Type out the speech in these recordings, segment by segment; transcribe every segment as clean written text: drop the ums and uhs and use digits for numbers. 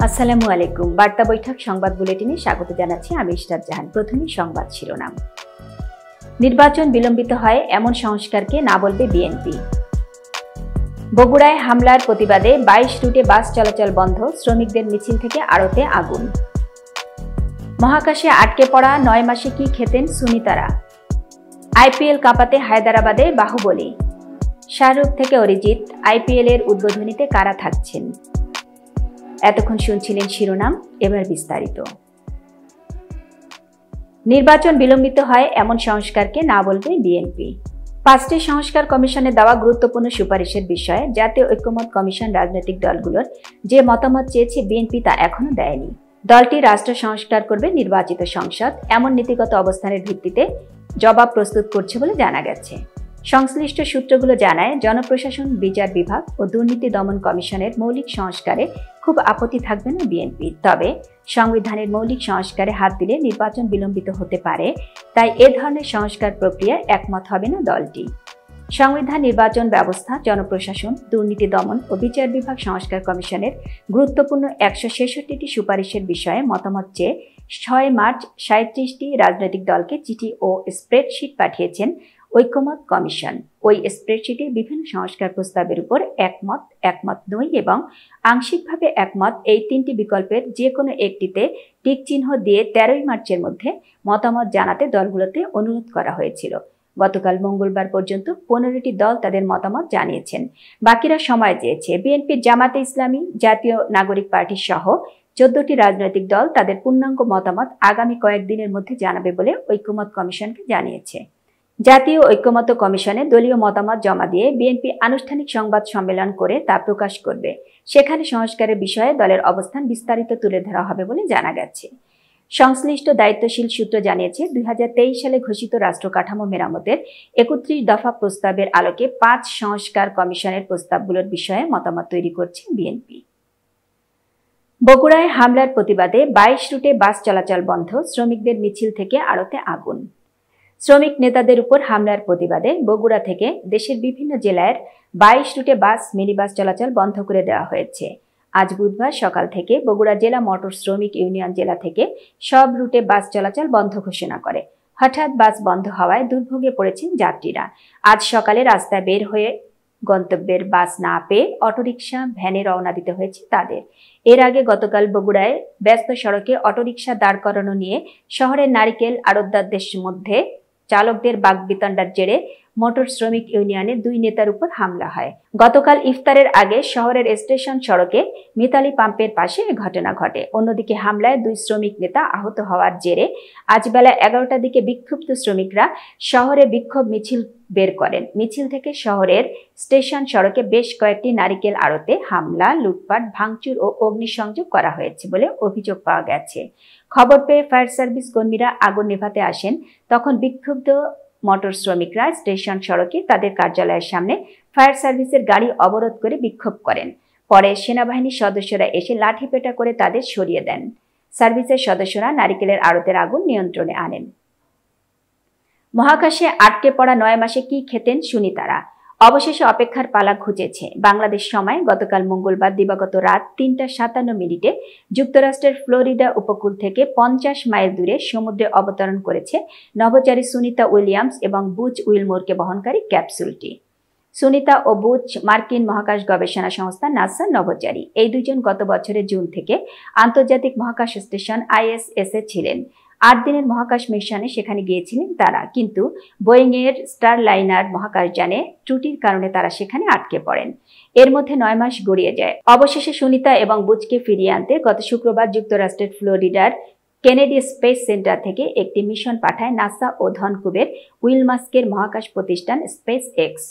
আসসালামু আলাইকুম। বার্তা বৈঠক সংবাদ বুলেটিনে স্বাগত জানাচ্ছি আমি ইশরাত জাহান। প্রথমেই সংবাদ শিরোনাম। নির্বাচন বিলম্বিত হয় এমন সংস্কারকে না বলবে বিএনপি। বগুড়ায় হামলার প্রতিবাদে 22 রুটে বাস চলাচল বন্ধ, শ্রমিকদের মিছিল থেকে আড়তে আগুন। মহাকাশে আটকে পড়া 9 মাসে কি খেতেন সুনিতারা। আইপিএল কাঁপাতে হায়দরাবাদে বাহুবলী। শাহরুখ থেকে অরিজিৎ, আইপিএল এর উদ্বোধনীতে কারা থাকছেন। এতক্ষণ শুনছিলেন শিরোনাম, এবার বিস্তারিত। নির্বাচন বিলম্বিত হয় এমন সংস্কারকে না বলবে বিএনপি। 5টি সংস্কার কমিশনে দেওয়া গুরুত্বপূর্ণ সুপারিশের বিষয়ে জাতীয় ঐক্যমত কমিশন রাজনৈতিক দলগুলোর যে মতামত চেয়েছে বিএনপি তা এখনো দেয়নি। দলটি রাষ্ট্র সংস্কার করবে নির্বাচিত সংসদ এমন নীতিগত অবস্থানের ভিত্তিতে জবাব প্রস্তুত করছে বলে জানা গেছে। সংশ্লিষ্ট সূত্রগুলো জানায়, জনপ্রশাসন, বিচার বিভাগ ও দুর্নীতি দমন কমিশনের মৌলিক সংস্কারে খুব আপত্তি থাকবে না বিএনপি। তবে সংবিধানের মৌলিক সংস্কারে হাত দিলে নির্বাচন বিলম্বিত হতে পারে, তাই এ ধরনের সংস্কার প্রক্রিয়ায় একমত হবে না দলটি। সংবিধান, নির্বাচন ব্যবস্থা, জনপ্রশাসন, দুর্নীতি দমন ও বিচার বিভাগ সংস্কার কমিশনের গুরুত্বপূর্ণ 166টি সুপারিশের বিষয়ে মতামত চেয়ে 6 মার্চ 37টি রাজনৈতিক দলকে চিঠি ও স্প্রেডশিট পাঠিয়েছেন ঐক্যমত কমিশন। ওই স্প্রেডশিটে বিভিন্ন সংস্কার প্রস্তাবের উপর একমত, একমত নই এবং আংশিকভাবে একমত এই 3টি বিকল্পের যে কোনো একটিতে টিক চিহ্ন দিয়ে 13 মার্চের মধ্যে মতামত জানাতে দলগুলোতে অনুরোধ করা হয়েছিল। গতকাল মঙ্গলবার পর্যন্ত 15টি দল তাদের মতামত জানিয়েছেন, বাকিরা সময় চেয়েছে। বিএনপির, জামাতে ইসলামী, জাতীয় নাগরিক পার্টি সহ 14টি রাজনৈতিক দল তাদের পূর্ণাঙ্গ মতামত আগামী কয়েকদিনের মধ্যে জানাবে বলে ঐক্যমত কমিশনকে জানিয়েছে। জাতীয় ঐক্যমত কমিশনে দলীয় মতামত জমা দিয়ে বিএনপি আনুষ্ঠানিক সংবাদ সম্মেলন করে তা প্রকাশ করবে। সেখানে সংস্কারের বিষয়ে দলের অবস্থান বিস্তারিত তুলে ধরা হবে বলে জানা গেছে। সংশ্লিষ্ট দায়িত্বশীল সূত্র জানিয়েছে, 2023 সালে ঘোষিত রাষ্ট্র কাঠামো মেরামতের 31 দফা প্রস্তাবের আলোকে 5 সংস্কার কমিশনের প্রস্তাবগুলোর বিষয়ে মতামত তৈরি করছে বিএনপি। বগুড়ায় হামলার প্রতিবাদে 22 রুটে বাস চলাচল বন্ধ, শ্রমিকদের মিছিল থেকে আড়তে আগুন। শ্রমিক নেতাদের উপর হামলার প্রতিবাদে বগুড়া থেকে দেশের বিভিন্ন জেলার 22 রুটে বাস, মিনি বাস চলাচল বন্ধ করে দেওয়া হয়েছে। আজ বুধবার সকাল থেকে বগুড়া জেলা মোটর শ্রমিক ইউনিয়ন জেলা থেকে সব রুটে বাস চলাচল বন্ধ ঘোষণা করে। হঠাৎ বাস বন্ধ হওয়ায় দুর্ভোগে পড়েছেন যাত্রীরা। আজ সকালে রাস্তায় বের হয়ে গন্তব্যের বাস না পেয়ে অটোরিকশা, ভ্যানে রওনা দিতে হয়েছে তাদের। এর আগে গতকাল বগুড়ায় ব্যস্ত সড়কে অটোরিকশা দাঁড় করানো নিয়ে শহরের নারিকেল আড়তদারদের মধ্যে চালকদের বাকবিতণ্ডার জেরে মোটর শ্রমিক ইউনিয়নের 2 নেতার উপর হামলা হয়। গতকাল ইফতারের আগে শহরের স্টেশন সড়কে মিতালি পাম্পের পাশে ঘটনা ঘটে। অন্যদিকে হামলায় 2 শ্রমিক নেতা আহত হওয়ার জেরে আজ বেলা 11টার দিকে বিক্ষুব্ধ শ্রমিকরা শহরে বিক্ষোভ মিছিল বের করেন। মিছিল থেকে শহরের স্টেশন সড়কে বেশ কয়েকটি নারিকেল আড়তে হামলা, লুটপাট, ভাঙচুর ও অগ্নিসংযোগ করা হয়েছে বলে অভিযোগ পাওয়া গেছে। খবর পেয়ে ফায়ার সার্ভিস কর্মীরা আগুন নেভাতে আসেন। তখন বিক্ষুব্ধ মোটর শ্রমিকরা স্টেশন সড়কে তাদের কার্যালয়ের সামনে ফায়ার সার্ভিসের গাড়ি অবরোধ করে বিক্ষোভ করেন। পরে সেনাবাহিনীর সদস্যরা এসে লাঠিপেটা করে তাদের সরিয়ে দেন। সার্ভিসের সদস্যরা নারিকেলের আড়তের আগুন নিয়ন্ত্রণে আনেন। মহাকাশে আটকে পড়া 9 মাসে কি খেতেন সুনিতারা। অবশেষে অপেক্ষার পালা ঘুচেছে। বাংলাদেশ সময় গতকাল মঙ্গলবার দিবাগত রাত 3:57 যুক্তরাষ্ট্রের ফ্লোরিডা উপকূল থেকে 50 মাইল দূরে সমুদ্রে অবতরণ করেছে নভোচারী সুনিতা উইলিয়ামস এবং বুচ উইলমোরকে বহনকারী ক্যাপসুলটি। সুনিতা ও বুচ মার্কিন মহাকাশ গবেষণা সংস্থা নাসা নভোচারী। এই দুজন গত বছরের জুন থেকে আন্তর্জাতিক মহাকাশ স্টেশন ISS এ ছিলেন। 8 দিনের মহাকাশ মিশনে সেখানে গিয়েছিলেন তারা, কিন্তু বোয়িং এর স্টারলাইনার মহাকাশযানে ত্রুটির কারণে তারা সেখানে আটকে পড়েন। এর মধ্যে 9 মাস গড়িয়ে যায়। অবশেষে সুনিতা এবং বুচকে ফিরিয়ে আনতে গত শুক্রবার যুক্তরাষ্ট্রের ফ্লোরিডার কেনেডি স্পেস সেন্টার থেকে একটি মিশন পাঠায় নাসা ও ধনকুবের উইলমাস্কের মহাকাশ প্রতিষ্ঠান স্পেস এক্স।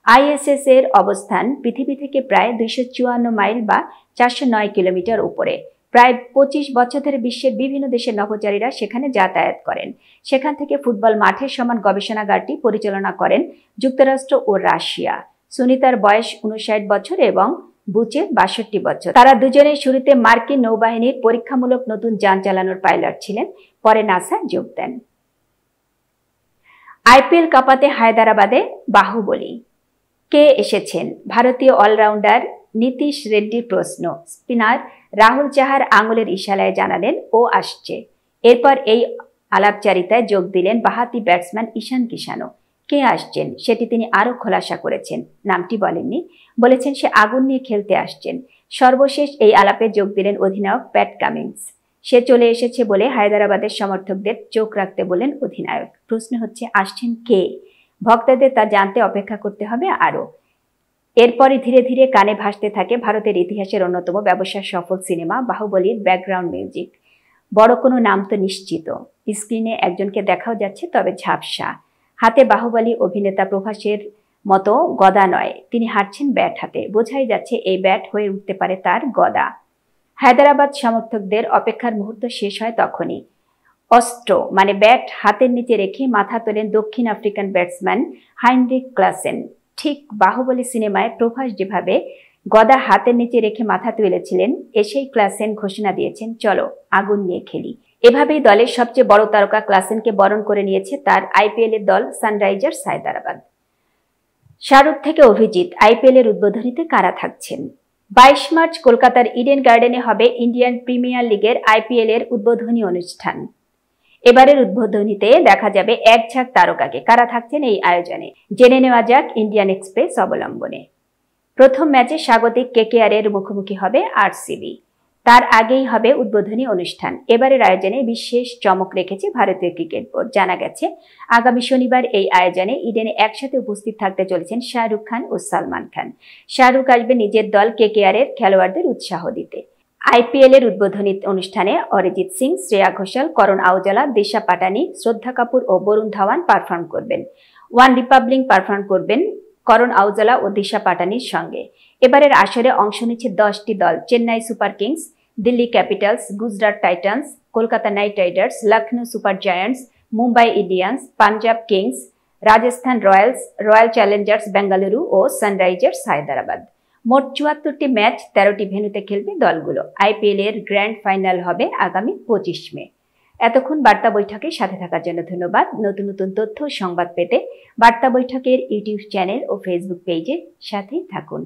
ISS এর অবস্থান পৃথিবী থেকে প্রায় 254 মাইল বা 409 কিলোমিটার উপরে। প্রায় 25 বছর ধরে বিশ্বের বিভিন্ন দেশের নভোচারীরা সেখানে যাতায়াত করেন। সেখান থেকে ফুটবল মাঠের সমান গবেষণাগারটি পরিচালনা করেন যুক্তরাষ্ট্র ও রাশিয়া। সুনিতার বয়স 59 বছর এবং বুচের 62 বছর। তারা দুজনেই শুরুতে মার্কিন নৌবাহিনীর পরীক্ষামূলক নতুন যান চালানোর পাইলট ছিলেন, পরে নাসায় যোগ দেন। IPL কাঁপাতে হায়দরাবাদে বাহুবলী। কে এসেছেন? ভারতীয় অলরাউন্ডার নীতিশ রেড্ডির প্রশ্ন। স্পিনার রাহুল চাহার আঙুলের ইশারায় জানালেন ও আসছে। এরপর এই আলাপচারিতায় যোগ দিলেন বাঁহাতি ব্যাটসম্যান ঈশান কিষানও। কে আসছেন সেটি তিনি আরও খোলাসা করেছেন। নামটি বলেননি, বলেছেন সে আগুন নিয়ে খেলতে আসছেন। সর্বশেষ এই আলাপে যোগ দিলেন অধিনায়ক প্যাট কামিন্স। সে চলে এসেছে বলে হায়দরাবাদের সমর্থকদের চোখ রাখতে বলেন অধিনায়ক। প্রশ্ন হচ্ছে আসছেন কে? ভক্তদের তা জানতে অপেক্ষা করতে হবে আরও। এরপরই ধীরে ধীরে কানে ভাসতে থাকে ভারতের ইতিহাসের অন্যতম ব্যবসা সফল সিনেমা বাহুবলীর ব্যাকগ্রাউন্ড মিউজিক। বড় কোনো নাম তো নিশ্চিত। স্ক্রিনে একজনকে দেখাও যাচ্ছে, তবে ঝাপসা। হাতে বাহুবলী অভিনেতা প্রভাসের মতো গদা নয়, তিনি হাঁটছেন ব্যাট হাতে। বোঝাই যাচ্ছে এই ব্যাট হয়ে উঠতে পারে তার গদা। হায়দরাবাদ সমর্থকদের অপেক্ষার মুহূর্ত শেষ হয় তখনই। অস্ত্র মানে ব্যাট হাতের নিচে রেখে মাথা তোলেন দক্ষিণ আফ্রিকান ব্যাটসম্যান হাইনরিক ক্লাসেন। ঠিক বাহুবলী সিনেমায় প্রভাস যেভাবে গদা হাতের নিচে রেখে মাথা তুলেছিলেন, এসেই ক্লাসেন ঘোষণা দিয়েছেন চলো আগুন নিয়ে খেলি। এভাবেই দলের সবচেয়ে বড় তারকা ক্লাসেনকে বরণ করে নিয়েছে তার আইপিএল এর দল সানরাইজার্স হায়দরাবাদ। শাহরুখ থেকে অভিজিৎ আইপিএল এর উদ্বোধনীতে কারা থাকছেন? 22 মার্চ কলকাতার ইডেন গার্ডেনে হবে ইন্ডিয়ান প্রিমিয়ার লিগের আইপিএল এর উদ্বোধনী অনুষ্ঠান। এবারের উদ্বোধনীতে দেখা যাবে এক ঝাঁক তারকাকে। কারা থাকছেন এই আয়োজনে জেনে নেওয়া যাক ইন্ডিয়ান এক্সপ্রেস অবলম্বনে। প্রথম ম্যাচে স্বাগতিক কেকেআর এর মুখোমুখি হবে আরসিবি। তার আগেই হবে উদ্বোধনী অনুষ্ঠান। এবারের আয়োজনে বিশেষ চমক রেখেছে ভারতীয় ক্রিকেট বোর্ড। জানা গেছে আগামী শনিবার এই আয়োজনে ইডেনে একসাথে উপস্থিত থাকতে চলেছেন শাহরুখ খান ও সালমান খান। শাহরুখ আসবে নিজের দল কেকেআর এর খেলোয়াড়দের উৎসাহ দিতে। আইপিএল এর উদ্বোধনী অনুষ্ঠানে অরিজিৎ সিং, শ্রেয়া ঘোষাল, করণ আউজালা, দিশা পাটানি, শ্রদ্ধা কাপুর ও বরুণ ধাওয়ান পারফর্ম করবেন। ওয়ান রিপাবলিক পারফর্ম করবেন করণ আউজালা ও দিশা পাটানির সঙ্গে। এবারের আসরে অংশ নিচ্ছে 10টি দল। Chennai super kings, Delhi capitals, Gujarat titans, Kolkata knight riders, Lucknow super giants, Mumbai Indians, Punjab kings, Rajasthan royals, royal challengers Bengaluru ও সানরাইজার্স হায়দরাবাদ। মোট 74টি ম্যাচ 13টি ভেন্যুতে খেলবে দলগুলো। আইপিএল এর গ্র্যান্ড ফাইনাল হবে আগামী 25 মে। এতক্ষণ বার্তা বৈঠকের সাথে থাকার জন্য ধন্যবাদ। নতুন নতুন তথ্য ও সংবাদ পেতে বার্তা বৈঠকের ইউটিউব চ্যানেল ও ফেসবুক পেজের সাথেই থাকুন।